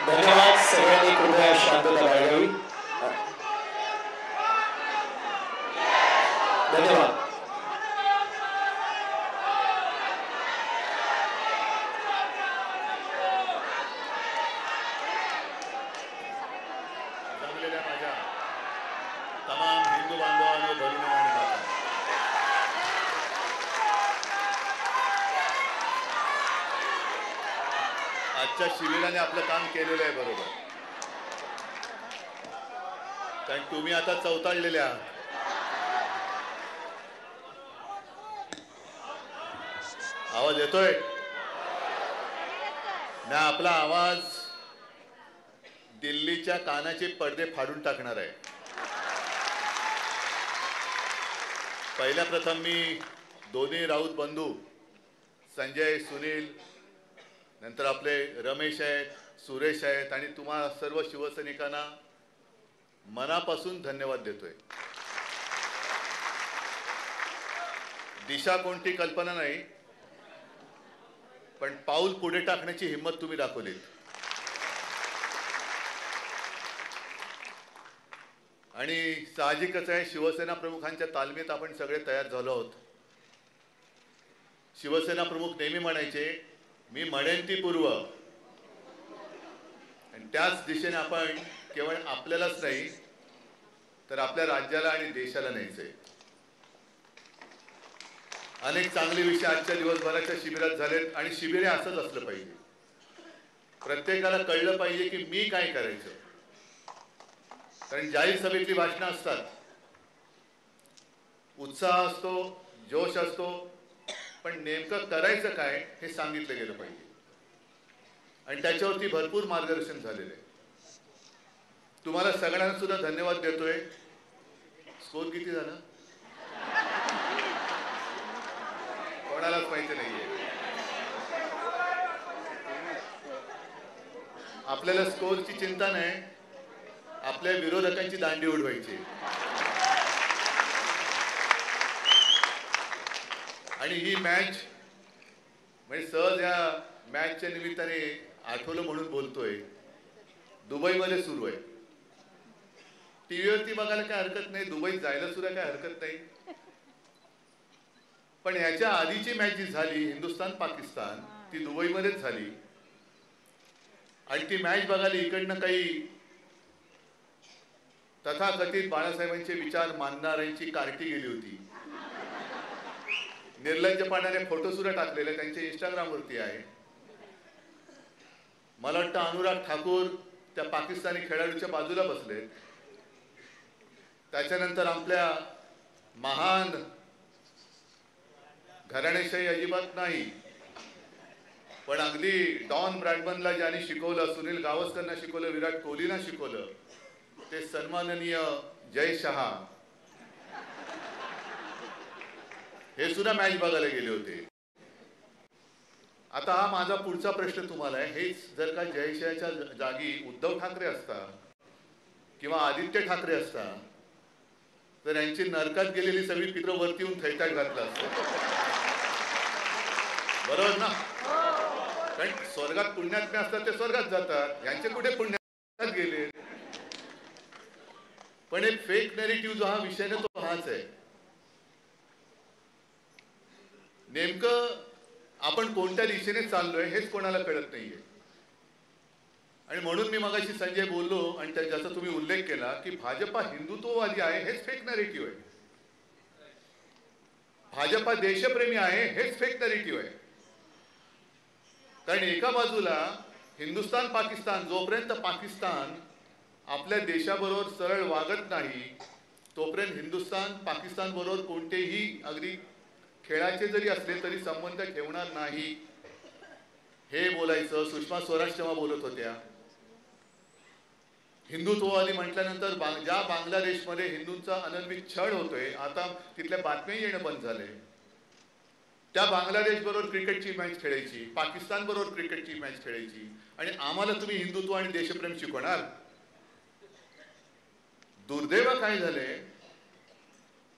धन्यवाद. सगळ्यांनी कृपया शांतता बाळगावी. धन्यवाद. जमलेल्या माझ्या तमाम हिंदू बांधवांनो, भगिनी आणि माता, आजच्या शिबिराने आपलं काम केलेलं आहे बरोबर. कारण तुम्ही आता चौताळलेले आहात. आवाज येतोय ना? आपला आवाज दिल्लीच्या कानाचे पडदे फाडून टाकणार आहे. पहिल्या प्रथम मी दोन्ही राऊत बंधू संजय, सुनील, नंतर आपले रमेश आहेत, सुरेश आहेत आणि तुम्हा सर्व शिवसैनिकांना मनापासून धन्यवाद देतोय. दिशा कोणती कल्पना नाही, पण पाऊल पुढे टाकण्याची हिंमत तुम्ही दाखवली. आणि साहजिकच आहे, शिवसेना प्रमुखांच्या तालमीत आपण सगळे तयार झालो आहोत. शिवसेना प्रमुख नेहमी म्हणायचे, मी म्हणेन ती पूर्व. आणि त्याच दिशेने आपण केवळ आपल्यालाच नाही तर आपल्या राज्याला आणि देशाला न्यायचंय. अनेक चांगले विषय आजच्या दिवसभराच्या शिबिरात झालेत आणि शिबिरे असंच असलं पाहिजे. प्रत्येकाला कळलं पाहिजे की मी काय करायचं. कारण जाहीर सभेतली भाषणं असतात, उत्साह असतो, जोश असतो, पण नेमकं करायचं काय हे सांगितलं गेलं पाहिजे. आणि त्याच्यावरती भरपूर मार्गदर्शन झालेलं आहे. तुम्हाला सगळ्यांना सुद्धा धन्यवाद देतोय. स्कोर किती झाला कोणालाच माहिती नाहीये. आपल्याला स्कोरची चिंता नाही, आपल्या विरोधकांची दांडी उडवायची. आणि ही मॅच म्हणजे सहज या मॅचच्या निमित्ताने आठवलं म्हणून बोलतोय. दुबईमध्ये सुरू आहे. टीव्हीवरती बघायला काय हरकत नाही, दुबईत जायला सुद्धा काय हरकत नाही. पण ह्याच्या आधीची मॅच जी झाली हिंदुस्थान पाकिस्तान, ती दुबईमध्येच झाली. आणि ती मॅच बघायला इकडनं काही तथाकथित बाळासाहेबांचे विचार मानणाऱ्यांची कार्टी गेली होती. निर्लज्जपणाने फोटो सुद्धा टाकलेले त्यांच्या इंस्टाग्रामवरती आहे. मला वाटतं अनुराग ठाकूर त्या पाकिस्तानी खेळाडूच्या बाजूला बसले. त्याच्यानंतर आपल्या महान घराणेशाही अजिबात नाही, पण अगदी डॉन ब्रॅडमनला ज्यांनी शिकवलं, सुनील गावस्करना शिकवलं, विराट कोहलीना शिकवलं, ते सन्माननीय जय शहा हे सुद्धा मॅच बघायला गेले होते. आता हा माझा पुढचा प्रश्न तुम्हाला आहे, हेच जर का जयशहाच्या जागी उद्धव ठाकरे असता किंवा आदित्य ठाकरे असता तर यांची नरकात गेलेली सगळी पितरं वरती येऊन थैताट घातलं असतं. बरोबर ना? कारण स्वर्गात पुण्यात्मे असतात ते स्वर्गात जातात, यांचे कुठे पुण्यात गेले. पण एक फेक नॅरेटिव्ह जो हा विषय ना तो हाच आहे. नेमकं आपण कोणत्या दिशेने चाललोय हेच कोणाला कळत नाहीये. आणि म्हणून मी मगाशी संजय बोललो आणि ज्याचा तुम्ही उल्लेख केला की भाजपा हिंदुत्ववादी आहे हेच फेक नॅरेटिव्ह आहे. भाजपा देशप्रेमी आहे हेच फेक नॅरेटिव्ह आहे. कारण एका बाजूला हिंदुस्थान पाकिस्तान, जोपर्यंत पाकिस्तान आपल्या देशाबरोबर सरळ वागत नाही तोपर्यंत हिंदुस्थान पाकिस्तान बरोबर कोणतेही अगदी खेळाचे जरी असले तरी संबंध ठेवणार नाही हे बोलायचं. सुषमा स्वराज तेव्हा बोलत होत्या. हिंदुत्ववादी म्हटल्यानंतर ज्या बांगलादेशमध्ये हिंदूंचा अनन्वित छळ होतोय, आता तिथल्या बातम्या येणं बंद झाले. त्या बांगलादेश बरोबर क्रिकेटची मॅच खेळायची, पाकिस्तान बरोबर क्रिकेटची मॅच खेळायची आणि आम्हाला तुम्ही हिंदुत्व आणि देशप्रेम शिकवणार. दुर्दैव काय झाले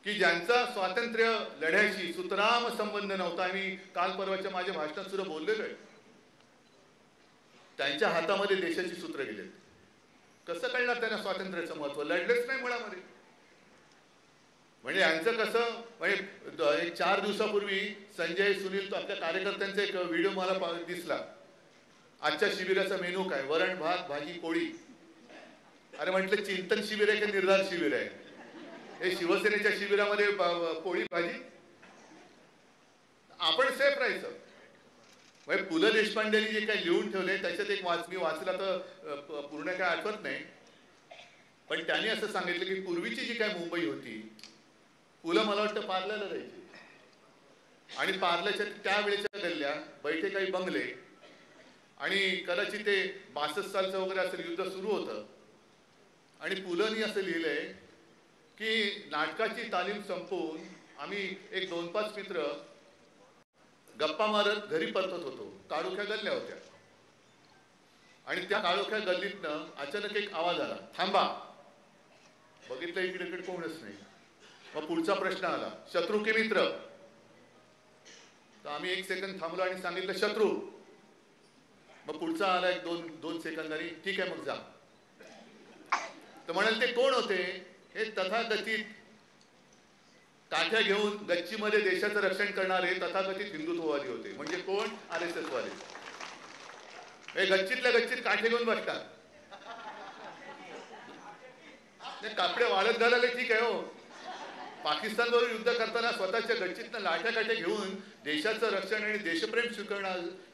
की ज्यांचा स्वातंत्र्य लढ्याशी सुतराम संबंध नव्हता, आम्ही काल परवाच्या माझ्या भाषणात सुद्धा बोललेलो आहे, त्यांच्या हातामध्ये देशाची सूत्र गेलेत. कसं कळणार त्यांना स्वातंत्र्याचं महत्व? लढलेच नाही मुळामध्ये. म्हणजे यांचं कसं, म्हणजे एक 4 दिवसापूर्वी संजय सुनील आपल्या कार्यकर्त्यांचा एक व्हिडिओ मला दिसला. आजच्या शिबिराचा मेनू काय? वरण भात भाजी पोळी. अरे म्हटलं चिंतन शिबिर आहे की निर्धार शिबिर आहे? हे शिवसेनेच्या शिबिरामध्ये पोळी भाजी. आपण सेफ राहायचं. म्हणजे पु ल देशपांडेंनी जे काही लिहून ठेवले त्याच्यात एक मी वाचला तर पूर्ण काय आठवत नाही, पण त्यांनी असं सांगितलं की पूर्वीची जी काय मुंबई होती, पुलं मला वाटतं पार्ल्याला राहायची आणि पार्ल्याच्या त्यावेळेच्या गल्ल्या बैठे काही बंगले आणि कदाचित ते 62 सालचं वगैरे असं युद्ध सुरू होतं. आणि पुलंनी असं लिहिलंय की नाटकाची तालीम संपवून आम्ही एक 2-5 मित्र गप्पा मारत घरी परतत होतो. काळोख्या गल्ल्या होत्या आणि त्या काळोख्या गल्लीतनं अचानक एक आवाज आला, थांबा. बघितलं इकडे इकडे कोणच नाही. मग पुढचा प्रश्न आला, शत्रू की मित्र? तर आम्ही 1 सेकंद थांबलो आणि सांगितलं शत्रू. मग पुढचा आला एक 2 सेकंदांनी, ठीक आहे मग जा. तर म्हणाल ते कोण होते? हे तथाकथित काठ्या घेऊन गच्चीमध्ये देशाचं रक्षण करणारे तथाकथित हिंदुत्ववादी होते. म्हणजे कोण? RSS वाले. हे गच्चीतल्या गच्चीत काठे घेऊन बसतात. कापडे वाळत घालायला ठीक आहे हो. पाकिस्तान बरोबर युद्ध करताना स्वतःच्या गच्चीतनं लाठ्या काठ्या घेऊन देशाचं रक्षण आणि देशप्रेम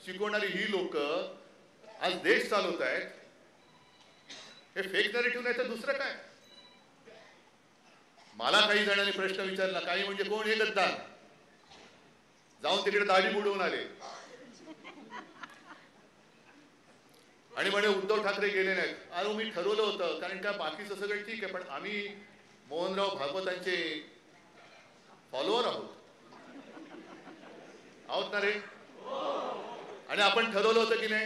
शिकवणारी ही लोक आज देश चालवत आहेत. हे फेक नरेटिव्ह नाही तर दुसरं काय? मला काही जणांनी प्रश्न विचारला, काही म्हणजे कोण हे गद्दार? जाऊन तिकडे दाढी बुडवून आले आणि म्हणे उद्धव ठाकरे गेले नाहीत. अरे मी ठरवलं होतं, कारण का बाकीचं सगळं ठीक आहे, पण आम्ही मोहनराव भागवतांचे फॉलोअर आहोत ना रे. आणि आपण ठरवलं होतं की नाही?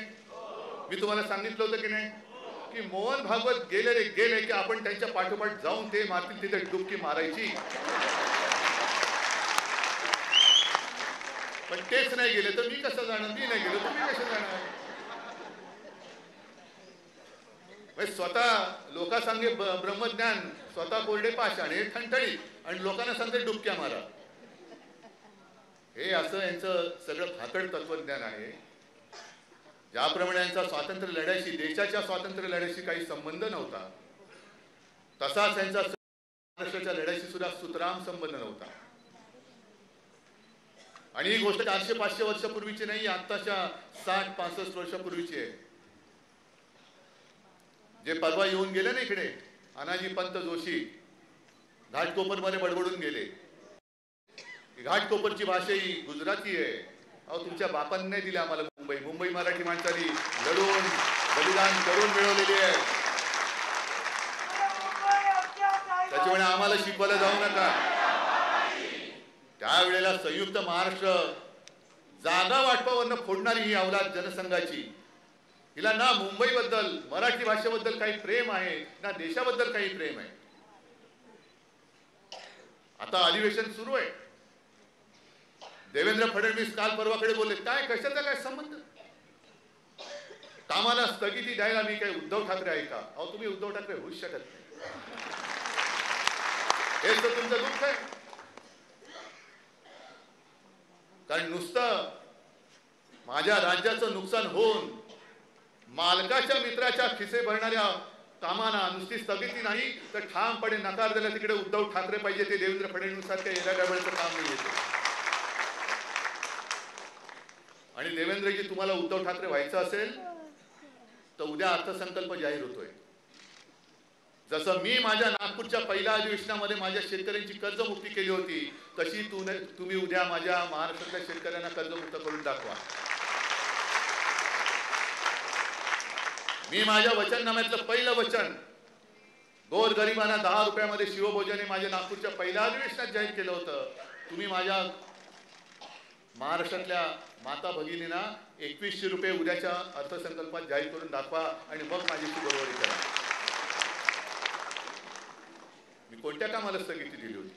मी तुम्हाला सांगितलं होतं की नाही की मोहन भागवत गेले की आपण त्यांच्या पाठोपाठ जाऊन ते मारतील तिथे डुबकी मारायची. पण तेच नाही गेले तर मी कसं जाणार? मी नाही गेलो तुम्ही कसं जाणार? स्वतः लोका सांगे ब्रह्मज्ञान, स्वतः कोरडे पाषाण, हे ठणठणीत, आणि लोकांना सांगते डुबक्या मारा. हे असं यांचं सगळं फाकड तत्वज्ञान आहे. ज्याप्रमाणे यांचा स्वातंत्र्य लढ्याशी, देशाच्या स्वातंत्र्य लढ्याशी काही संबंध नव्हता, तसाच यांचा महाराष्ट्राच्या लढ्याशी सुद्धा सुतराम संबंध नव्हता. आणि ही गोष्ट 400-500 वर्षापूर्वीची नाही, आत्ताच्या 60-65 वर्षापूर्वीची आहे. जे परवा येऊन गेले ना इकडे, अनाजी पंत जोशी घाटकोपरमध्ये बडबडून गेले. घाटकोपरची भाषा ही गुजराती आहे. अहो तुमच्या बापांनी नाही दिली आम्हाला मुंबई मराठी माणसांनी लढून बलिदान करून मिळवलेली आहे. त्याच्यामुळे आम्हाला शिकवायला जाऊ नका. त्यावेळेला संयुक्त महाराष्ट्र जागा वाटपावरनं फोडणारी ही अवलाद जनसंघाची, हिला ना मुंबईबद्दल, मराठी भाषेबद्दल काही प्रेम आहे, ना देशाबद्दल काही प्रेम आहे. आता अधिवेशन सुरू आहे. देवेंद्र फडणवीस काल परवाकडे बोलले, काय कशाचा काय संबंध? कामाला स्थगिती द्यायला मी काय उद्धव ठाकरे आहे का? अहो तुम्ही उद्धव ठाकरे होऊच शकत नाही. हेच तर तुमचं दुःख आहे. कारण नुसतं माझ्या राज्याचं नुकसान होऊन मालकाच्या मित्राच्या खिसे भरणाऱ्या कामांना नुसती स्थगिती नाही तर ठामपणे नकार दिला तिकडे उद्धव ठाकरे पाहिजे. ते देवेंद्र फडणवीस सारख्या येण्यागावळचं काम नाही येते. आणि देवेंद्रजी तुम्हाला उद्धव ठाकरे व्हायचं असेल तर उद्या अर्थसंकल्प जाहीर होतोय. जसं मी माझ्या नागपूरच्या पहिल्या अधिवेशनामध्ये माझ्या शेतकऱ्यांची कर्जमुक्ती केली होती, तशी तुम्ही उद्या माझ्या महाराष्ट्रातल्या शेतकऱ्यांना कर्जमुक्त करून दाखवा. मी माझ्या वचननाम्यातलं पहिलं वचन गोरगरिबांना 10 रुपयामध्ये शिवभोजन हे माझ्या नागपूरच्या पहिल्या अधिवेशनात जाहीर केलं होतं. तुम्ही माझ्या महाराष्ट्रातल्या माता भगिनींना 2100 रुपये उद्याच्या अर्थसंकल्पात जाहीर करून दाखवा आणि मग माझ्याशी बरोबरी करा. मी कोणत्या कामाला स्थगिती दिली होती?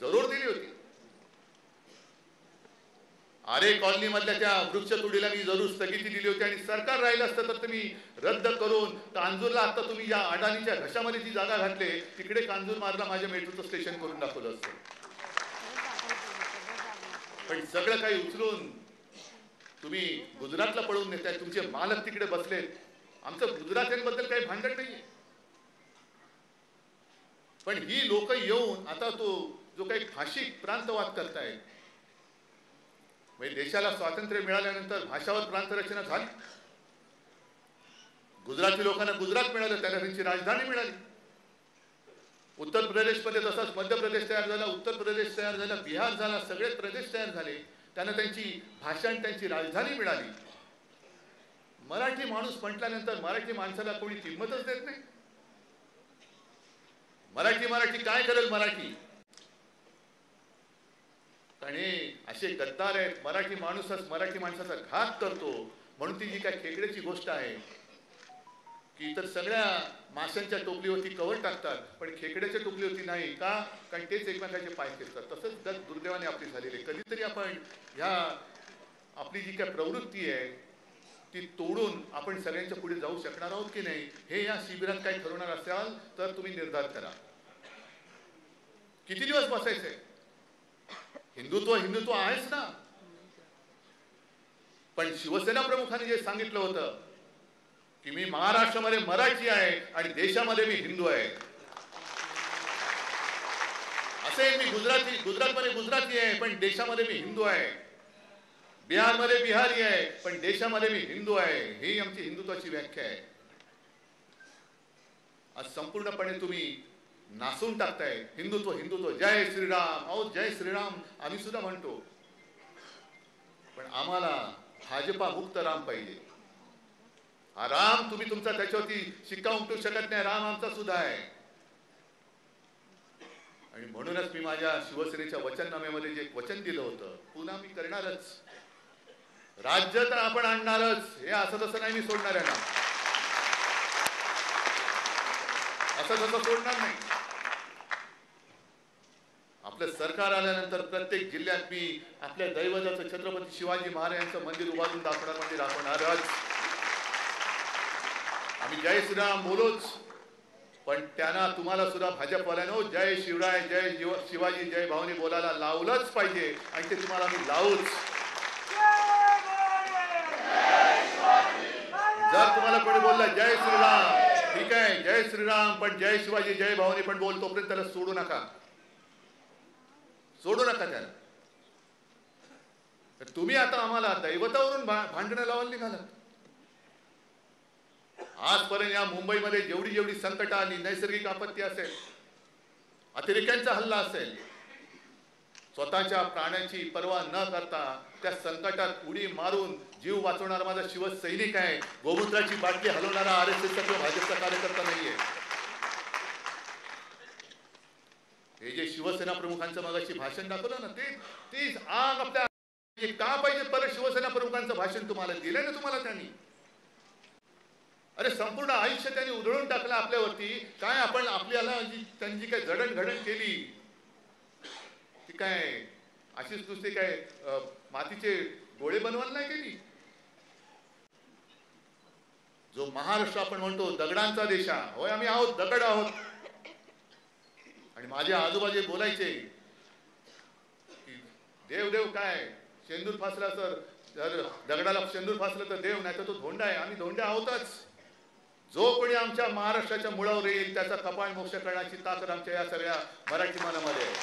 जरूर दिली होती. आरे कॉलनी मधल्या त्या वृक्षतोडीला मी जरूर स्थगिती दिली होती आणि सरकार राहिलं असतं तर तुम्ही रद्द करून कांजूरला आता तुम्ही या अडाणीच्या घशामध्ये जी जागा घातली तिकडे कांजूर मार्गला माझ्या मेट्रोचं स्टेशन करून दाखवलं असतं. पण सगळं काही उचलून तुम्ही गुजरातला पळवून नेताय. तुमचे मालक तिकडे बसलेत. आमचं गुजरात्यांबद्दल काही भांडण नाहीये. पण ही लोक येऊन आता तो जो काही फाशिक प्रांतवाद करतायत, म्हणजे देशाला स्वातंत्र्य मिळाल्यानंतर भाषावर प्रांतरचना झाली. गुजराती लोकांना गुजरात मिळालं, त्यांना त्यांची राजधानी मिळाली. उत्तर प्रदेशमध्ये तसाच मध्य प्रदेश तयार झाला, उत्तर प्रदेश तयार झाला, बिहार झाला, सगळे प्रदेश तयार झाले. त्यांना त्यांची भाषा आणि त्यांची राजधानी मिळाली. मराठी माणूस म्हटल्यानंतर मराठी माणसाला कोणी किंमतच देत नाही. मराठी काय करेल मराठी? आणि असे गद्दार आहेत. मराठी माणूसच मराठी माणसाचा घात करतो. म्हणून ती जी काय खेकड्याची गोष्ट आहे की इतर सगळ्या माशांच्या टोपलीवरती कवर टाकतात, पण खेकड्याच्या टोपलीवरती नाही का? कारण तेच एकमेकांचे पाय खेचतात. तसंच दुर्दैवाने आपली झालेली. कधीतरी आपण ह्या आपली जी काय प्रवृत्ती आहे ती तोडून आपण सगळ्यांच्या पुढे जाऊ शकणार आहोत की नाही, हे या शिबिरात काही ठरवणार असाल तर तुम्ही निर्धार करा. किती दिवस बसायचंय? हिंदुत्व आहेच ना. पण शिवसेना प्रमुखांनी जे सांगितलं होतं की मी महाराष्ट्रामध्ये मराठी आहे आणि देशामध्ये मी हिंदू आहे, असे मी गुजरातमध्ये गुजराती आहे पण देशामध्ये मी हिंदू आहे, बिहारमध्ये बिहारी आहे पण देशामध्ये मी हिंदू आहे, ही आमची हिंदुत्वाची व्याख्या आहे. आज संपूर्णपणे तुम्ही नासून टाकताय. हिंदुत्व जय श्रीराम. अहो जय श्रीराम आम्ही सुद्धा म्हणतो, पण आम्हाला भाजपा मुक्त राम पाहिजे. हा राम तुम्ही तुमचा त्याच्यावरती शिक्का उमटू शकत नाही. राम आमचा सुद्धा आहे. आणि म्हणूनच मी माझ्या शिवसेनेच्या वचननाम्यामध्ये जे वचन दिलं होतं पुन्हा मी करणारच. राज्य तर आपण आणणारच. हे असं तसं नाही मी सोडणार आहे ना. असं तसं सोडणार नाही. आपलं सरकार आल्यानंतर प्रत्येक जिल्ह्यात मी आपल्या दैवताचं छत्रपती शिवाजी महाराजांचं मंदिर उभारून दाखवणारच. आम्ही जय श्रीराम बोलोच, पण त्यांना तुम्हाला सुद्धा भाजपवाल्यानो जय शिवराय जय शिवाजी जय भावनी बोलायला लावलंच पाहिजे आणि ते तुम्हाला आम्ही लावूच. जर तुम्हाला कोणी बोलला जय श्रीराम ठीक आहे, जय श्रीराम, पण जय शिवाजी जय भावनी पण बोल, तोपर्यंत त्याला सोडू नका त्याला. तुम्ही आता आम्हाला दैवतावरून भांडणं लावायला निघाला. आजपर्यंत या मुंबईमध्ये जेवढी संकट आली, नैसर्गिक आपत्ती असेल, अतिरेक्यांचा हल्ला असेल, स्वतःच्या प्राणांची पर्वा न करता त्या संकटात उडी मारून जीव वाचवणारा माझा शिवसैनिक आहे. गोमूत्राची बाटली हलवणारा आरएसएसचा किंवा भाजपचा कार्यकर्ता नाहीये. हे जे शिवसेना प्रमुखांचं मगाशी भाषण दाखवलं ना, ते आग आपल्या का पाहिजे? परत शिवसेना प्रमुखांचं भाषण तुम्हाला दिलं ना तुम्हाला त्यांनी. अरे संपूर्ण आयुष्य त्यांनी उधळून टाकलं आपल्यावरती. काय आपण आपल्याला त्यांची काय जडणघडण केली ती काय अशीच नुसते काय मातीचे गोळे बनवायला नाही केली. जो महाराष्ट्र आपण म्हणतो दगडांचा देश आहे, होय आम्ही आहोत, दगड आहोत. आणि माझे आजोबाजे बोलायचे की देव काय, शेंदूर फासला तर दगडाला शेंदूर फासलं तर देव, नाही तर तो धोंडा आहे. आम्ही धोंडे आहोतच. जो कोणी आमच्या महाराष्ट्राच्या मुळावर येईल त्याचा कपाळ मोक्ष करण्याची ताकद आमच्या या सगळ्या मराठी मनामध्ये आहे.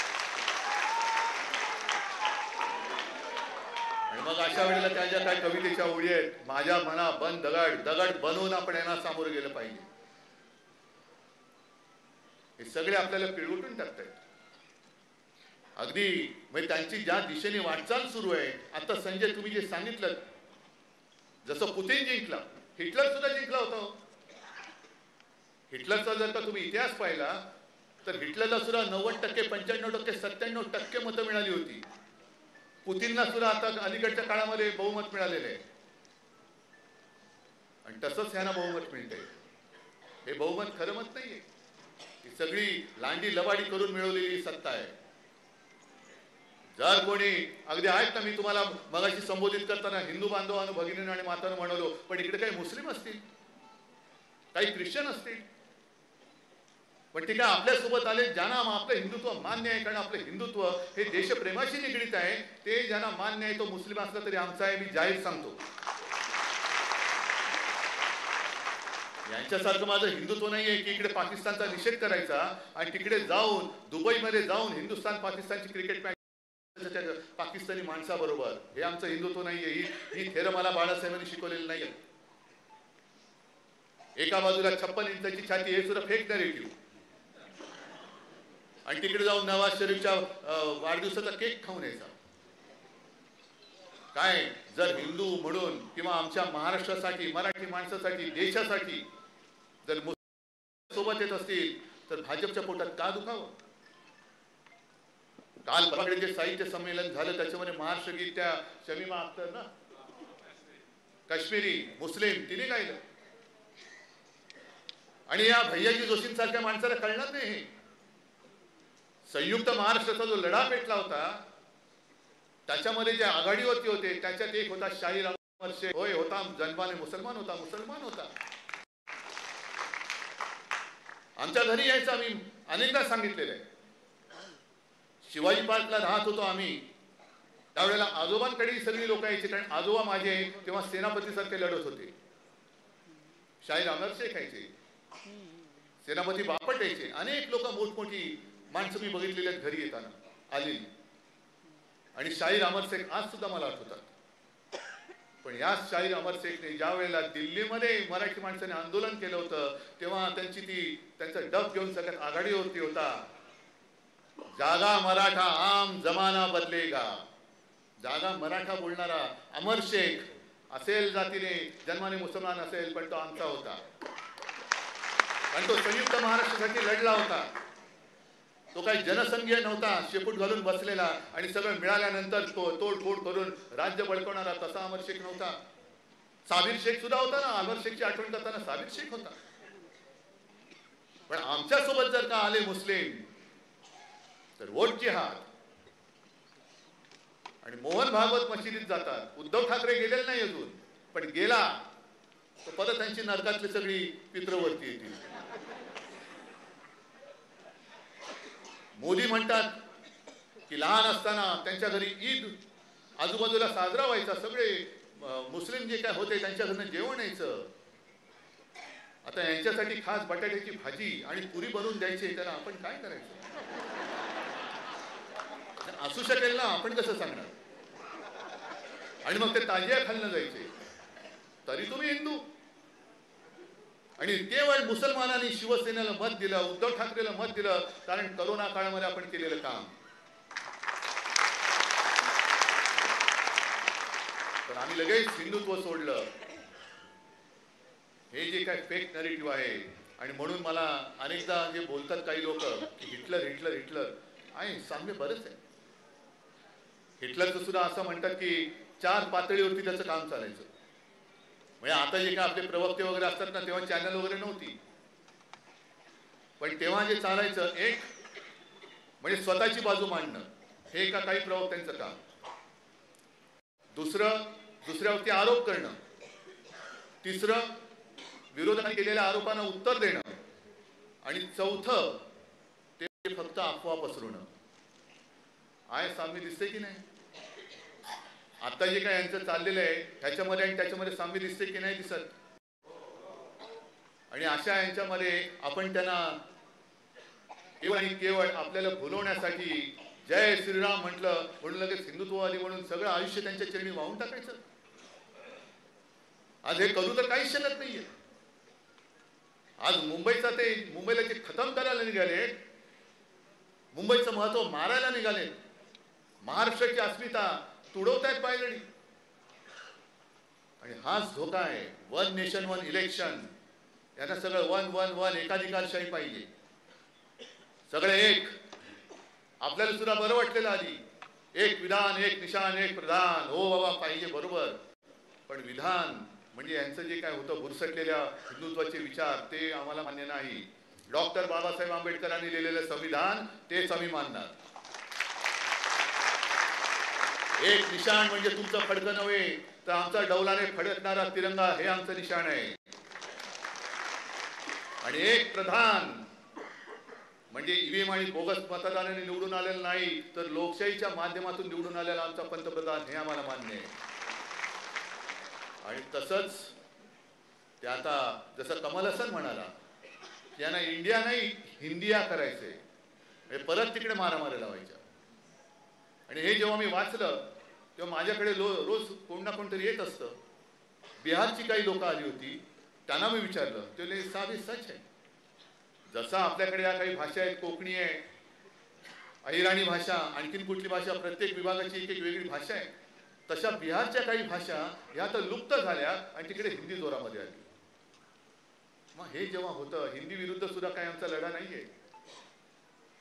आणि मग अशा वेळेला त्यांच्या काय कवितेच्या ओळी आहेत, माझ्या मना बन दगड बनवून आपण यांना सामोरं गेलं पाहिजे. हे सगळे आपल्याला पिळवटून टाकतायत. अगदी म्हणजे त्यांची ज्या दिशेने वाटचाल सुरू आहे. आता संजय तुम्ही जे सांगितलं, जसं पुतिन जिंकला, हिटलर सुद्धा जिंकला होता. हिटलरचा जर का तुम्ही इतिहास पाहिला तर हिटलरला सुद्धा 90%, 95%, 97% मतं मिळाली होती. पुतिनला सुद्धा आता अलीकडच्या काळामध्ये बहुमत मिळालेलं आहे. आणि तसंच ह्यांना बहुमत मिळतंय. हे बहुमत खरं मत नाहीये. ही सगळी लांडी लबाडी करून मिळवलेली सत्ता आहे. जर कोणी अगदी आहेत ना, मी तुम्हाला मगाशी संबोधित करताना हिंदू बांधवांनो, भगिनींनो आणि मातांनो म्हणालो, पण इकडे काही मुस्लिम असतील, काही ख्रिश्चन असतील, पण ते काय आपल्यासोबत आले ज्यांना आपलं हिंदुत्व मान्य आहे, कारण आपलं हिंदुत्व हे देशप्रेमाशी निगडीत आहे. ते ज्यांना मान्य आहे, तो मुस्लिम असला तरी आमचा आहे, मी जाहीर सांगतो. यांच्यासारखं माझं हिंदुत्व नाहीये की इकडे पाकिस्तानचा निषेध करायचा आणि तिकडे जाऊन दुबईमध्ये जाऊन हिंदुस्थान पाकिस्तानची क्रिकेट मॅच पाकिस्तानी माणसाबरोबर. हे आमचं हिंदुत्व नाहीये. ही थेर मला बाळासाहेबांनी शिकवलेली नाहीये. एका बाजूला 56 इंचाची छाती, हे सुद्धा फेक नॅरेटिव्ह, आणि तिकडे जाऊन नवाज शरीफच्या वाढदिवसाचा केक खाऊन यायचा. काय जर हिंदू म्हणून किंवा आमच्या महाराष्ट्रासाठी, मराठी माणसासाठी, देशासाठी जर सोबत येत असतील तर भाजपच्या पोटात का दुखावं? काल परवाकडे जे साहित्य संमेलन झालं त्याच्यामध्ये महाराष्ट्र गीत त्या शमीमा अख्तर ना, काश्मीरी मुस्लिम, तिने गायलं. आणि या भैयाजी जोशींसारख्या माणसाला कळणार नाही. संयुक्त महाराष्ट्राचा जो लढा पेटला होता त्याच्यामध्ये जे आघाडीवरती होते त्याच्यात एक होता शाहीर अमर शेख. होय, होता जन्माने मुसलमान होता. आमच्या घरी यायचं, आम्ही अनेकदा सांगितलेलं आहे. शिवाजी पार्कला राहत होतो आम्ही, त्यावेळेला आजोबांकडे सगळी लोक यायची, कारण आजोबा माझे तेव्हा सेनापतीसारखे लढत होते. शाहीर अमर शेख यायचे, सेनापती बापट यायचे, अनेक लोक मोठमोठी माणसं मी बघितलेली आहेत घरी येताना आलेली. आणि शाहीर अमर शेख आज सुद्धा मला आठवतात. पण या शाहीर अमर शेखने ज्या वेळेला दिल्लीमध्ये मराठी माणसाने आंदोलन केलं होतं तेव्हा त्यांचा डब घेऊन सगळ्यात आघाडीवरती होता. जागा मराठा आम जमाना बदलेगा. जागा मराठा बोलणारा अमर शेख असेल जातीने, जन्माने मुसलमान असेल, पण तो आमचा होता. कारण तो संयुक्त महाराष्ट्रासाठी लढला होता. तो काही जनसंघीय नव्हता, शेपूट घालून बसलेला आणि सगळं मिळाल्यानंतर तो तोडफोड करून राज्य बळकवणारा तसा अमर शेख नव्हता. साबिर शेख सुद्धा होता ना, अमर शेखची आठवण करताना साबिर शेख होता. पण आमच्या सोबत जर का आले मुस्लिम तर वोट जिहाद. आणि मोहन भागवत मशिदीत जातात. उद्धव ठाकरे गेलेले नाही अजून, पण गेला तर परत त्यांची नरकातली सगळी पित्रवरती येतील. मोदी म्हणतात की लहान असताना त्यांच्या घरी ईद आजूबाजूला साजरा व्हायचा, सगळे मुस्लिम जे काय होते त्यांच्या घरनं जेवण यायचं. आता यांच्यासाठी खास बटाट्याची भाजी आणि पुरी बनवून द्यायची, त्याला आपण काय करायचं? असू शकेल ना, आपण कसं सांगणार? आणि मग ते ताजिया खाल्लं जायचे, तरी तुम्ही हिंदू. आणि केवळ मुसलमानांनी शिवसेनेला मत दिलं, उद्धव ठाकरेला मत दिलं, कारण करोना काळामध्ये आपण केलेलं काम. पण आम्ही लगेच हिंदुत्व सोडलं. हे जे काय फेक नॅरेटिव्ह आहे. आणि म्हणून मला अनेकदा जे बोलतात काही लोक की हिटलर हिटलर हिटलर आहे, साम्य बरंच आहे. हिटलरचं सुद्धा असं म्हणतात की 4 पातळीवरती त्याचं काम चालायचं. म्हणजे आता जे काय आपले प्रवक्ते वगैरे असतात ना, तेव्हा चॅनल वगैरे नव्हती, पण तेव्हा जे चालायचं, एक म्हणजे स्वतःची बाजू मांडणं, हे का काही प्रवक्त्यांचं काम. दुसऱ्यावरती आरोप करणं. तिसरं विरोधाने केलेल्या आरोपांना उत्तर देणं. आणि चौथं ते फक्त अफवा पसरवणं. आहे साम्य दिसते की नाही? आता जे काय यांचं चाललेलं आहे ह्याच्यामध्ये आणि त्याच्यामध्ये साम्य दिसते की नाही दिसत? आणि अशा यांच्यामध्ये आपण त्यांना केवळ आणि केवळ आपल्याला भुलवण्यासाठी जय श्रीराम म्हटलं म्हणून लगेच हिंदुत्ववादी म्हणून सगळं आयुष्य त्यांच्या चरणी वाहून टाकायचं. आज हे करू तर काहीच शकत नाहीये. आज मुंबईला जे खतम करायला निघाले, मुंबईचं महत्व मारायला निघाले, महाराष्ट्राची अस्मिता तुडवतायत पायदळी. आणि हाच धोका आहे. 1 नेशन 1 इलेक्शन. यांना सगळं 1-1-1 एकाधिकारशाही पाहिजे. सगळे एक. आपल्याला सुद्धा बरं वाटलेलं आधी, एक विधान एक निशान एक प्रधान. हो बाबा पाहिजे, बरोबर. पण विधान म्हणजे यांचं जे काय होतं भुरसटलेल्या हिंदुत्वाचे विचार, ते आम्हाला मान्य नाही. डॉक्टर बाबासाहेब आंबेडकरांनी लिहिलेलं संविधान तेच आम्ही मानणार. एक निशाण म्हणजे तुमचं फडकं नव्हे तर आमचा डौलाने फडकणारा तिरंगा हे आमचं निशाण आहे. आणि एक प्रधान म्हणजे ईव्हीएम आणि बोगस मतदानाने निवडून आलेला नाही तर लोकशाहीच्या माध्यमातून निवडून आलेला आमचा पंतप्रधान हे आम्हाला मान्य आहे. आणि तसंच ते आता जसं कमल हसन म्हणाला यांना इंडिया नाही हिंदिया करायचंय, परत तिकडे मारामारी लावायच्या. आणि हे जेव्हा मी वाचलं तेव्हा माझ्याकडे रोज कोण ना कोणतरी येत असतं. बिहारची काही लोक आली होती, त्यांना मी विचारलं ते साधी सच आहे. जसं आपल्याकडे या काही भाषा आहेत, कोकणी आहे, अहिराणी भाषा, आणखीन कुठली भाषा, प्रत्येक विभागाची एक एक वेगळी भाषा आहे, तशा बिहारच्या काही भाषा ह्या तर लुप्त झाल्या आणि तिकडे हिंदी जोरामध्ये आली. मग हे जेव्हा होतं, हिंदी विरुद्ध सुद्धा काही आमचा लढा नाहीये.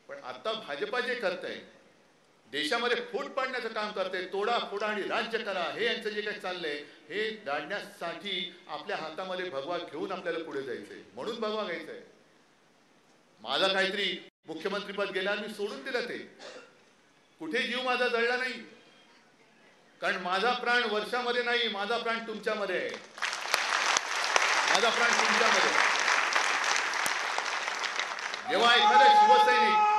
पण आता भाजपा जे करतंय देशामध्ये फूट पाडण्याचं काम करते, तोडा फोडा आणि राज्य करा हे यांचं जे काही चाललंय हे गाडण्यासाठी आपल्या हातामध्ये भगवा घेऊन आपल्याला पुढे जायचंय. म्हणून भगवा घ्यायचंय. माझा काहीतरी मुख्यमंत्रीपद गेल्यावर मी सोडून दिलं, ते कुठे जीव माझा जळला नाही. कारण माझा प्राण वर्षामध्ये नाही, माझा प्राण तुमच्यामध्ये आहे. माझा प्राण तुमच्यामध्ये. जेव्हा एखादा शिवसैनिक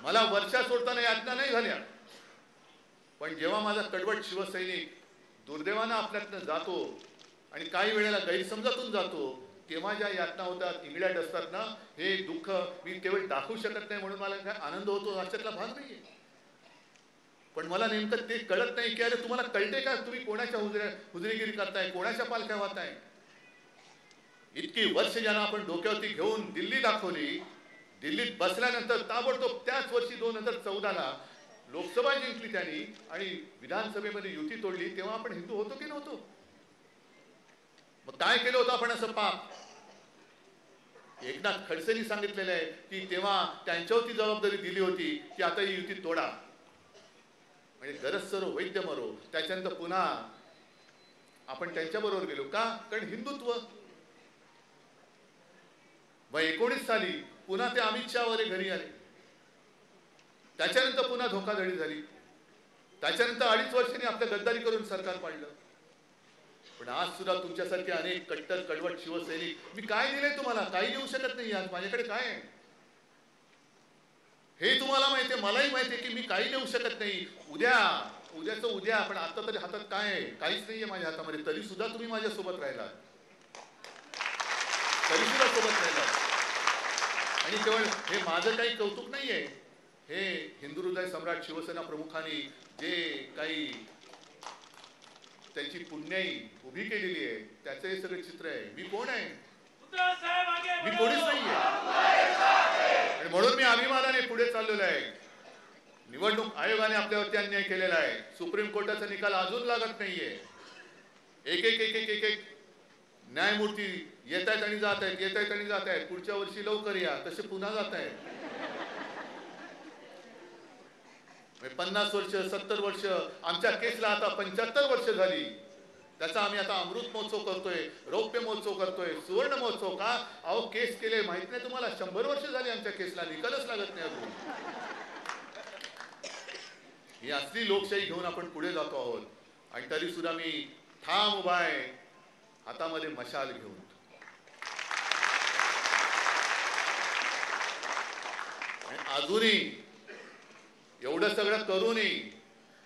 मला वर्षा सोडताना यातना नाही झाल्या, पण जेव्हा माझा कडवट शिवसैनिक दुर्दैवानं आपल्यातनं जातो आणि काही वेळेला गैरसमजातून जातो तेव्हा ज्या यातना होतात, इंगळ्या असतात ना, हे दुःख मी केवळ दाखवू शकत नाही म्हणून मला काय आनंद होतो अशातला भाग नाहीये. पण मला नेमकं ते कळत नाही की अरे तुम्हाला कळते का तुम्ही कोणाच्या हुजरेगिरी करताय, कोणाच्या पालख्या वाहताय. इतकी वर्ष ज्यांना आपण डोक्यावरती घेऊन दिल्ली दाखवली, दिल्लीत बसल्यानंतर ताबडतोब त्याच वर्षी 2014ला लोकसभा जिंकली त्यांनी आणि विधानसभेमध्ये युती तोडली, तेव्हा आपण हिंदू होतो की नव्हतो. मग काय केलं होतं आपण असं पाप. एकनाथ खडसेंनी सांगितलेलं आहे की तेव्हा त्यांच्यावरती जबाबदारी दिली होती की आता ही युती तोडा, म्हणजे गरज सरो वैद्य मरो. त्याच्यानंतर पुन्हा आपण त्यांच्याबरोबर गेलो का, कारण हिंदुत्व. मग 19 साली पुन्हा ते अमित शहा वगैरे घरी आले, त्याच्यानंतर पुन्हा धोकाधडी झाली, त्याच्यानंतर 2.5 वर्षांनी आपलं गद्दारी करून सरकार पाडलं. पण आज सुद्धा तुमच्यासारखे अनेक कट्टर कडवट शिवसैनिक, मी काय दिले तुम्हाला, काही देऊ शकत नाही. आज माझ्याकडे काय आहे हे तुम्हाला माहिती आहे, मलाही माहिती आहे की मी काही देऊ शकत नाही. उद्याचं उद्या, पण आता तरी हातात काय आहे, काहीच नाहीये माझ्या हातामध्ये. तरी सुद्धा तुम्ही माझ्या सोबत राहिला, तरी सुद्धा सोबत राहिला. आणि केवळ हे माझं काही कौतुक नाहीये, हे हिंदू हृदय सम्राट शिवसेना प्रमुखांनी जे काही त्यांची पुण्याई उभी केलेली आहे त्याचं हे सगळं चित्र आहे. मी कोण आहे, मी कोणीच नाहीये. आणि म्हणून मी अभिमानाने पुढे चाललेलो आहे. निवडणूक आयोगाने आपल्यावरती अन्याय केलेला आहे. सुप्रीम कोर्टाचा निकाल अजून लागत नाहीये. एक एक एक एक एक एक न्यायमूर्ती येत आहेत आणि जात आहेत, येत आहेत आणि जात आहेत. पुढच्या वर्षी लवकर या, तसे पुन्हा जात आहेत. 50 वर्ष 70 वर्ष आमच्या केसला आता 75 वर्ष झाली. त्याचा आम्ही आता अमृत महोत्सव करतोय, रौप्य महोत्सव करतोय, सुवर्ण महोत्सव. का अहो केस केले माहित नाही तुम्हाला, 100 वर्ष झाली आमच्या केसला, निकालच लागत नाही अजून. ही असली लोकशाही घेऊन आपण पुढे जातो आहोत. आणि तरी सुद्धा मी ठाम उभा आहे हातामध्ये मशाल घेऊन. आणि अजूनही एवढं सगळं करूनही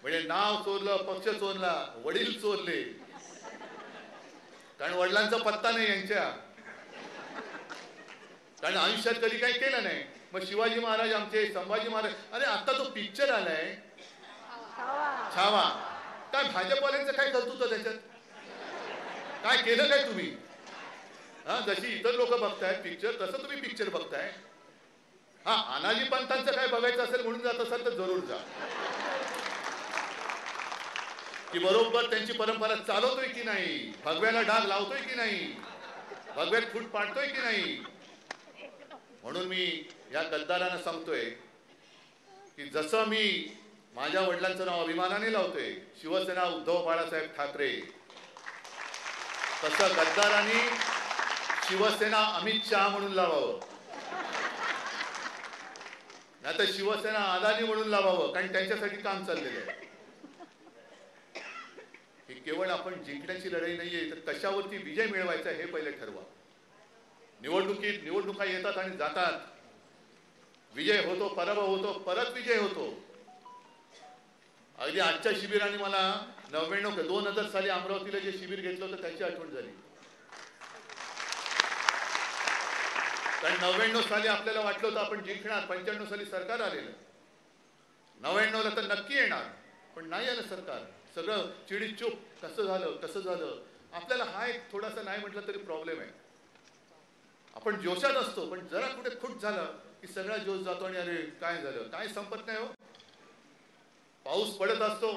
म्हणजे नाव चोरलं, पक्ष चोरला, वडील चोरले, कारण वडिलांचा पत्ता नाही यांच्या, कारण आयुष्यात कधी काही केलं नाही. मग शिवाजी महाराज आमचे, संभाजी महाराज, अरे आता तो पिक्चर आलाय छावा, काय भाजपवाल्यांचं काय कर्तृत्व त्याच्यात, काय केलं काय तुम्ही. हा, जशी इतर लोक बघतायत पिक्चर तसं तुम्ही पिक्चर बघताय. हा, अनाजी पंथांचं काय बघायचं असेल म्हणून जात असाल तर जरूर जा, की बरोबर त्यांची परंपरा चालवतोय की नाही, भगव्याला डाग लावतोय की नाही, भगव्यात फूट पाडतोय की नाही. म्हणून मी या गद्दारांना सांगतोय की जसं मी माझ्या वडिलांचं नाव अभिमानाने लावतोय शिवसेना उद्धव बाळासाहेब ठाकरे, तसं गद्दारांनी शिवसेना अमित शहा म्हणून लावावं. आता शिवसेना अदानी म्हणून लावावं, कारण त्यांच्यासाठी काम चाललेलं आहे. ही केवळ आपण जिंकण्याची लढाई नाहीये, तर कशावरती विजय मिळवायचा हे पहिले ठरवा. निवडणुका येतात आणि जातात, विजय होतो, पराभव होतो, परत विजय होतो. अगदी आजच्या शिबिराने मला 2000 साली अमरावतीला जे शिबिर घेतलं होतं त्याची आठवण झाली. कारण 99 साली आपल्याला वाटलं होतं आपण जिंकणार, 95 साली सरकार आलेलं, 99ला तर नक्की येणार, पण नाही आलं सरकार. सगळं चिडीचूप, कसं झालं. आपल्याला हा एक थोडासा नाही म्हटलं तरी प्रॉब्लेम आहे. आपण जोशात असतो, पण जरा कुठे खुट झालं की सगळा जोश जातो आणि अरे काय झालं, काय संपत नाही हो. पाऊस पडत असतो,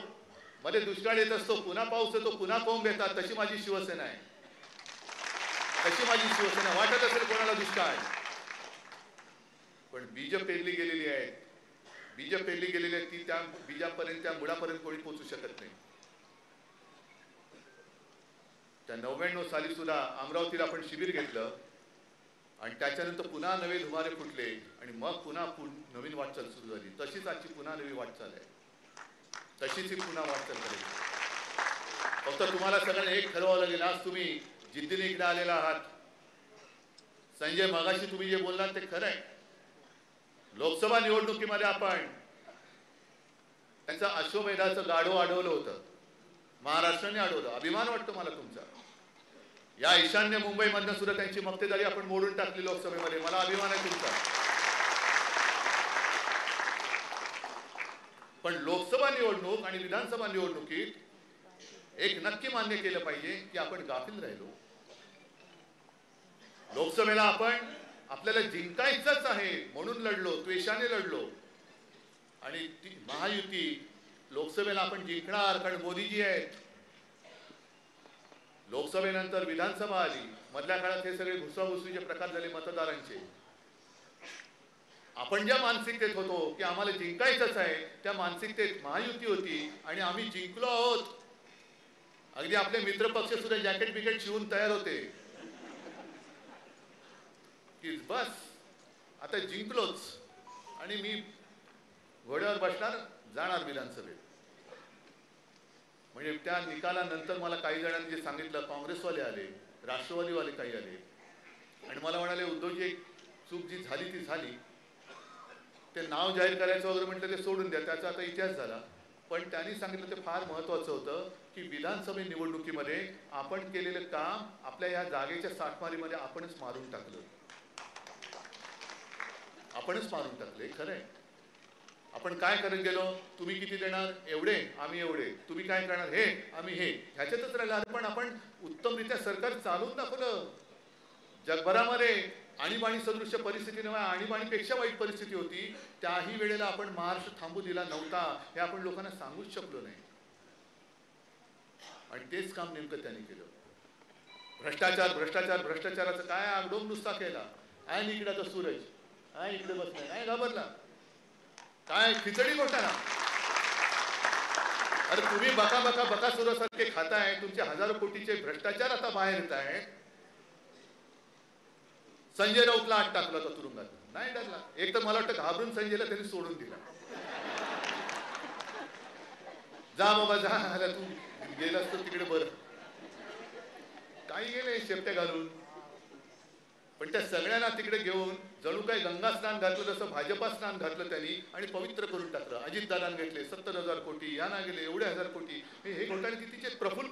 मध्ये दुष्काळ येत असतो, पुन्हा पाऊस येतो, पुन्हा कोंब येतात. तशी माझी शिवसेना आहे, वाटत असेल कोणाला दुष्काळ, पण बीज पेरली गेलेली आहे. ती त्या बीजापर्यंत, त्या मुळापर्यंत कोणी पोहोचू शकत नाही. त्या 99 साली सुद्धा अमरावतीला आपण शिबिर घेतलं आणि त्याच्यानंतर पुन्हा नवे धुमारे फुटले आणि मग पुन्हा नवीन वाटचाल सुरू झाली. तशीच आजची पुन्हा नवी वाटचाल आहे, तशीच ही पुन्हा वाटचाल करायची. फक्त तुम्हाला सगळ्यांना एक ठरवावं लागेल. आज तुम्ही जिद्दीने इकडे आलेला आहात. संजय, मगाशी तुम्ही जे बोललात ते खरं आहे. लोकसभा निवडणुकीमध्ये आपण त्यांचं अश्वमेधाचं गाढव अडवलं होतं, महाराष्ट्राने अडवलं. अभिमान वाटतो मला तुमचा. या ईशान्य मुंबईमधनं सुद्धा त्यांची मक्तेदारी आपण मोडून टाकली लोकसभेमध्ये. मला अभिमान आहे तुमचा. पण लोकसभा निवडणूक आणि विधानसभा निवडणुकीत एक नक्की मान्य केलं पाहिजे की आपण गाफील राहिलो. लोकसभेला आपल्याला जिंकायचंच आहे म्हणून लढलो, द्वेषाने लढलो. आणि ती महायुती लोकसभेला आपण जिंकणार, कारण मोदीजी आहेत. लोकसभेनंतर विधानसभा आली. मधल्या काळात हे सगळे घुसाघुसीचे प्रकार झाले मतदारांचे. आपण ज्या मानसिकतेत होतो की आम्हाला जिंकायचंच आहे, त्या मानसिकतेत महायुती होती आणि आम्ही जिंकलो आहोत. अगदी आपले मित्रपक्ष सुद्धा जॅकेट बिकेट शिवून तयार होते की बस आता जिंकलोच आणि मी घोड्यावर बसणार, जाणार विधानसभेत. म्हणजे त्या निकालानंतर मला काही जणांनी जे सांगितलं, काँग्रेसवाले आले, राष्ट्रवादीवाले काही आले आणि मला म्हणाले, उद्धवजी एक चूक जी झाली ती झाली, ते नाव जाहीर करायचं वगैरे म्हटलं ते सोडून द्या, त्याचा आता इतिहास झाला. पण त्यांनी सांगितलं ते फार महत्त्वाचं होतं की विधानसभा निवडणुकीमध्ये आपण केलेलं काम आपल्या या जागेच्या साठमारीमध्ये आपणच मारून टाकलं. खरं आहे. आपण काय करत गेलो, तुम्ही किती देणार, एवढे, आम्ही एवढे, तुम्ही काय करणार, हे, आम्ही हे, ह्याच्यातच राहिला. पण आपण उत्तमरित्या सरकार चालवून दाखवलं. जगभरामध्ये आणीबाणी सदृश्य परिस्थिती नव्हे, आणीबाणीपेक्षा वाईट परिस्थिती होती, त्याही वेळेला आपण महाराष्ट्र थांबू दिला नव्हता. हे आपण लोकांना सांगूच शकलो नाही. आणि तेच काम नेमकं त्यांनी केलं. भ्रष्टाचाराचा काय आगडोम नुसता केला. आहे इकडाचा सूरज, आहे इकडे बसलाय, काय घाबरला, काय खिचडी घोटाळा. अरे तुम्ही बकासुरासारखे खाताय, तुमचे हजारो कोटीचे भ्रष्टाचार आता बाहेर येत आहेत. संजय राऊतला आत टाकला होता तुरुंगात, नाही डरला. एक तर मला वाटतं घाबरून संजयला त्यांनी सोडून दिला. जा बाबा जा, तू गेलास तर तिकडे बरं. काही गेले शेपट्या घालून. पण त्या सगळ्यांना तिकडे घेऊन जणू काय गंगा स्नान घातलं, जसं भाजपा स्नान घातलं त्यांनी आणि पवित्र करून टाकलं. अजितदादांना घेतले 70,000 कोटी, यांना गेले एवढे हजार कोटी. हे घोटाळे कितीचे. प्रफुल्ल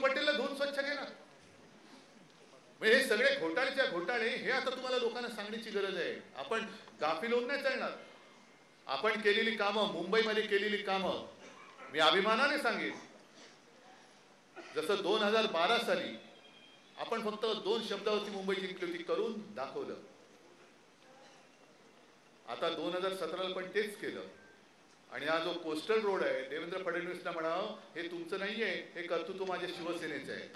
पटेलला धुवून स्वच्छ केला. हे सगळे घोटाळे हे आता तुम्हाला लोकांना सांगण्याची गरज आहे. आपण गाफील होऊन नाही चालणार. आपण केलेली कामं, मुंबईमध्ये केलेली कामं मी अभिमानाने सांगेन. जसं 2012 साली आपण फक्त 2 शब्दावरती मुंबई जिंकली होती, करून दाखवलं. आता 2017ला पण तेच केलं. आणि हा जो कोस्टल रोड आहे, देवेंद्र फडणवीसला म्हणावं, हे तुमचं नाहीये, हे कर्तृत्व माझ्या शिवसेनेचं आहे.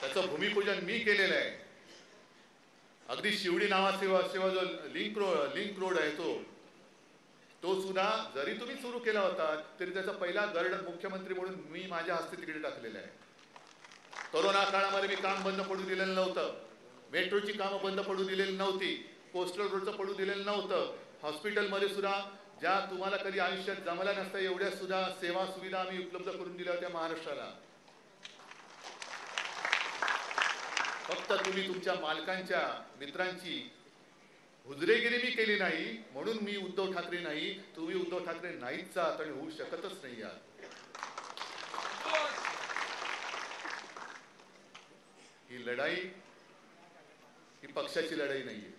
त्याचं भूमिपूजन मी केलेलं आहे. अगदी शिवडी नावासेवा जो लिंक रोड आहे तो सुद्धा जरी तुम्ही सुरू केला होता तरी त्याचा पहिला गर्ड मुख्यमंत्री म्हणून मी माझ्या हस्ते तिकडे टाकलेला आहे. कोरोना काळामध्ये मी काम बंद पडू दिलेलं नव्हतं. मेट्रोची कामं बंद पडू दिलेली नव्हती, कोस्टल रोडचं पडू दिलेलं नव्हतं, हॉस्पिटलमध्ये सुद्धा ज्या तुम्हाला कधी आयुष्यात जमल्या नसत्या एवढ्या सुद्धा सेवा सुविधा आम्ही उपलब्ध करून दिल्या होत्या महाराष्ट्राला. फक्त तुम्ही तुमच्या मालकांच्या मित्रांची हुजरेगिरी मी केली नाही म्हणून मी उद्धव ठाकरे नाही, तुम्ही उद्धव ठाकरे नाहीच आहात आणि होऊ शकतच नाही आहात. ही लढाई ही पक्षाची लढाई नाहीये,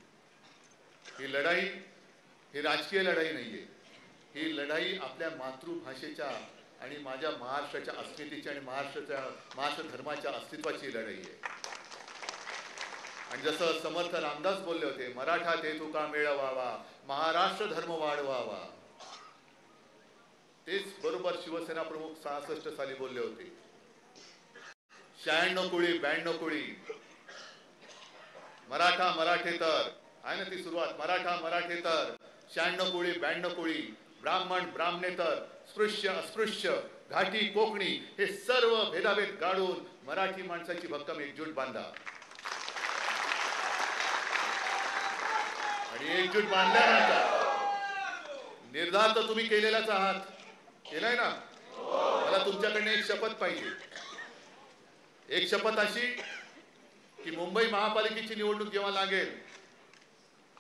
ही लढाई ही राजकीय लढाई नाहीये, ही लढाई आपल्या मातृभाषेच्या आणि माझ्या महाराष्ट्राच्या अस्मितेची आणि महाराष्ट्र धर्माच्या अस्तित्वाची लढाई आहे. आणि जसं समर्थ रामदास बोलले होते, मराठात हे तुका मिळवावा, महाराष्ट्र धर्म वाढवावा, तेच बरोबर शिवसेना प्रमुख 66 साली बोलले होते. 96 कुळी 92 कुळी, मराठा मराठेतर आहे ना ती सुरुवात, मराठा मराठेतर, 96 कुळी 92 कुळी, ब्राह्मण ब्राह्मणेतर, स्पृश्य अस्पृश्य, घाटी कोकणी, हे सर्व भेदाभेद गाडून मराठी माणसाची भक्कम एकजूट बांधा. आणि एकजूट बांधल्यानंतर निर्धार तर तुम्ही केलेलाच आहात, केलाय ना. मला तुमच्याकडनं एक शपथ पाहिजे, एक शपथ अशी की मुंबई महापालिकेची निवडणूक जेव्हा लागेल,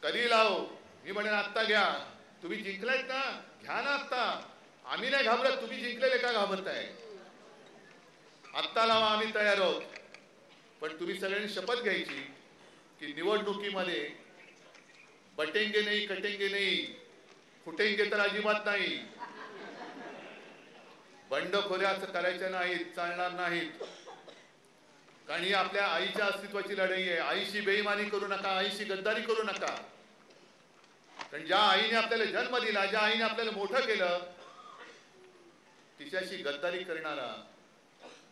कधी लावो, मी म्हणेन आत्ता घ्या. तुम्ही जिंकलायत ना, घ्या ना आत्ता. आम्ही नाही घाबरत, तुम्ही जिंकलेले का घाबरताय? आत्ता लावा, आम्ही तयार आहोत. पण तुम्ही सगळ्यांनी शपथ घ्यायची की निवडणुकीमध्ये बटेंगे नाही, कटेंगे नाही, फुटेंगे तर अजिबात नाही, बंडखोऱ्याच करायच्या नाहीत, चालणार नाहीत. कारण ही आपल्या आईच्या अस्तित्वाची लढाई आहे. आईशी बेईमानी करू नका, आईशी गद्दारी करू नका. कारण ज्या आईने आपल्याला जन्म दिला, ज्या आईने आपल्याला मोठं केलं, तिच्याशी गद्दारी करणारा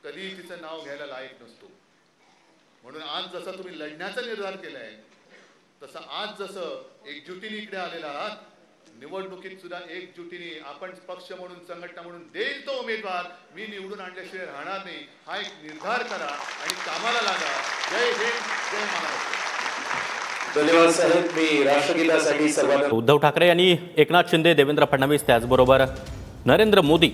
कधीही तिचं नाव घ्यायला लायक नसतो. म्हणून आज जसं तुम्ही लढण्याचा निर्धार केलाय, तसं आज जसं एकजुटीने इकडे आलेला आहात, निवडणुकीत सुद्धा एकजुटीने आपण पक्ष म्हणून, संघटना म्हणून देईल तो उमेदवार मी निवडून आणल्याशिवाय राहणार नाही, हा एक निर्धार करा आणि कामाला लागा. जय हिंद, जय महाराष्ट्र. धन्यवाद साहेब. मी राष्ट्रगीतासाठी सर्वांना उद्धव ठाकरे यांनी एकनाथ शिंदे, देवेंद्र फडणवीस, त्याचबरोबर नरेंद्र मोदी